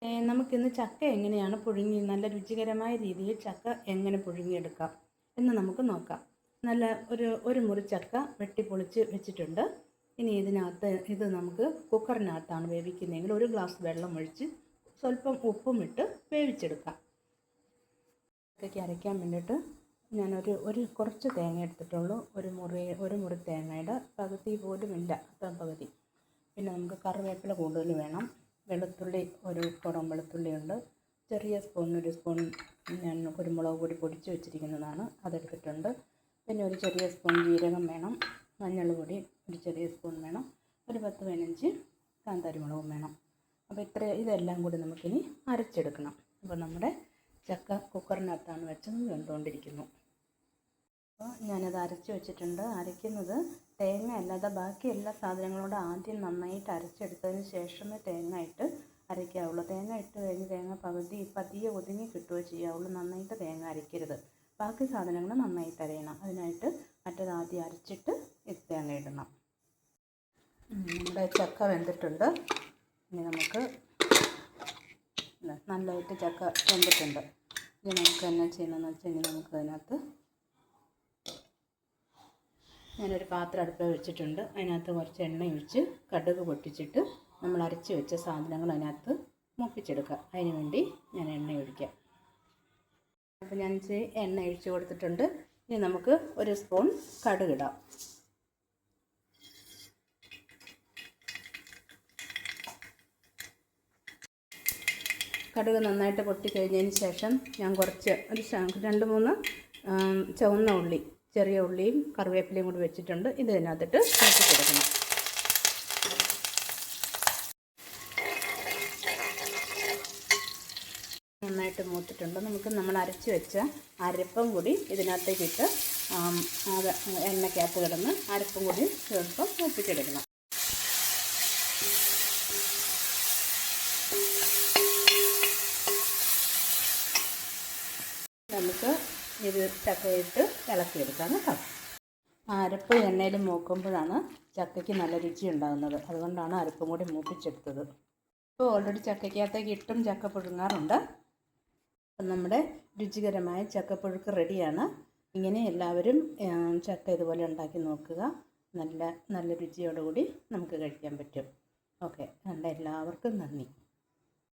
നമുക്കിന്ന് ചക്ക എങ്ങനെയാണ് നല്ല രുചികരമായ രീതിയിൽ ചക്ക എങ്ങനെ പുഴുങ്ങിയെടുക്കാം എന്ന് നമുക്ക് നോക്കാം. ഒരു മുറി ചക്ക വെട്ടിപ്പൊളിച്ച് വെച്ചിട്ടുണ്ട്. ഇനി ഇത് നമുക്ക് കുക്കറിനകത്താണ് വേവിക്കുന്നതെങ്കിൽ 1 ഗ്ലാസ് വെള്ളം ഒഴിച്ച് സ്വല്പം ഉപ്പും ഇട്ട് വേവിച്ചെടുക്കാം. ചക്കയ്ക്ക് അരയ്ക്കാൻ വേണ്ടിയിട്ട് ഞാനൊരു കുറച്ച് തേങ്ങ എടുത്തിട്ടുള്ളൂ. ഒരു മുറി തേങ്ങയുടെ പകുതി പോലും ഇല്ല, അത്ര പകുതി. പിന്നെ നമുക്ക് കറിവേപ്പില കൂടുതൽ വേണം. വെളുത്തുള്ളി, ഒരു കുടം വെളുത്തുള്ളിയുണ്ട്. ഒരു സ്പൂൺ ഞാൻ കുരുമുളക് പൊടി പൊടിച്ച് വെച്ചിരിക്കുന്നതാണ്, അതെടുത്തിട്ടുണ്ട്. പിന്നെ ഒരു ചെറിയ സ്പൂൺ ജീരകം വേണം. മഞ്ഞൾപ്പൊടി ഒരു ചെറിയ സ്പൂൺ വേണം. ഒരു 10-15 കാന്താരിമുളകും വേണം. അപ്പോൾ ഇതെല്ലാം കൂടി നമുക്കിനി അരച്ചെടുക്കണം. അപ്പോൾ നമ്മുടെ ചക്ക കുക്കറിനകത്താണ് വെച്ചത്, വെന്തുകൊണ്ടിരിക്കുന്നു. അപ്പോൾ ഞാനത് അരച്ച് വെച്ചിട്ടുണ്ട്. അരയ്ക്കുന്നത് തേങ്ങ അല്ലാതെ ബാക്കി എല്ലാ സാധനങ്ങളോട് ആദ്യം നന്നായിട്ട് അരച്ചെടുത്തതിന് ശേഷമേ തേങ്ങ ഇട്ട് അരയ്ക്കാവുള്ളൂ. തേങ്ങ ഇട്ട് കഴിഞ്ഞ് തേങ്ങ പതിയെ ഒതുങ്ങി കിട്ടുകയോ ചെയ്യാവുള്ളൂ. നന്നായിട്ട് തേങ്ങ അരയ്ക്കരുത്. ബാക്കി സാധനങ്ങൾ നന്നായിട്ട് അരയണം. അതിനായിട്ട് മറ്റേത് ആദ്യം അരച്ചിട്ട് തേങ്ങ ഇടണം. നമ്മുടെ ചക്ക വെന്തിട്ടുണ്ട്. ഇനി നമുക്ക് നല്ലതായിട്ട് ചക്ക വെന്തിട്ടുണ്ട്. ഇനി നമുക്ക് എന്നാ ചെയ്യണമെന്ന് വെച്ചാൽ നമുക്ക് അതിനകത്ത് ഞാനൊരു പാത്രം അടുപ്പിൽ വെച്ചിട്ടുണ്ട്. അതിനകത്ത് കുറച്ച് എണ്ണ ഒഴിച്ച് കടുക് പൊട്ടിച്ചിട്ട് നമ്മൾ അരച്ച് വെച്ച സാധനങ്ങൾ അതിനകത്ത് മൂപ്പിച്ചെടുക്കുക. അതിന് വേണ്ടി ഞാൻ എണ്ണ ഒഴിക്കാം. അപ്പോൾ ഞാൻ ഇച്ചിരി എണ്ണ ഒഴിച്ച് കൊടുത്തിട്ടുണ്ട്. ഇനി നമുക്ക് 1 സ്പൂൺ കടുക് ഇടാം. കടുക് നന്നായിട്ട് പൊട്ടിക്കഴിഞ്ഞതിന് ശേഷം ഞാൻ കുറച്ച് 2-3 ചുവന്ന ഉള്ളി, ചെറിയ ഉള്ളിയും കറിവേപ്പിലയും കൂടി വെച്ചിട്ടുണ്ട്. ഇത് ഇതിനകത്തിട്ട് മൂപ്പിച്ചെടുക്കണം. നന്നായിട്ട് മൂത്തിട്ടുണ്ട്. നമ്മൾ അരച്ച് വെച്ച അരപ്പും കൂടി ഇതിനകത്തേക്കിട്ട് എണ്ണയ്ക്കകത്ത് കിടന്ന് അരപ്പും കൂടി സ്വല്പം മൂപ്പിച്ചെടുക്കണം. നമുക്ക് ഇത് ചക്കയിട്ട് ഇളക്കിയെടുക്കാം കേട്ടോ. അരപ്പ് എണ്ണയിൽ മൂക്കുമ്പോഴാണ് ചക്കയ്ക്ക് നല്ല രുചി ഉണ്ടാകുന്നത്. അതുകൊണ്ടാണ് അരപ്പും കൂടി മൂപ്പിച്ചെടുത്തത്. ഇപ്പോൾ ഓൾറെഡി ചക്കയ്ക്കകത്തേക്ക് ഇട്ടും ചക്ക പുഴുങ്ങാറുണ്ട്. അപ്പം നമ്മുടെ രുചികരമായ ചക്കപ്പുഴുക്ക് റെഡിയാണ്. ഇങ്ങനെ എല്ലാവരും ചക്ക ഇതുപോലെ ഉണ്ടാക്കി നോക്കുക. നല്ല രുചിയോടുകൂടി നമുക്ക് കഴിക്കാൻ പറ്റും. ഓക്കെ, എല്ലാവർക്കും നന്ദി.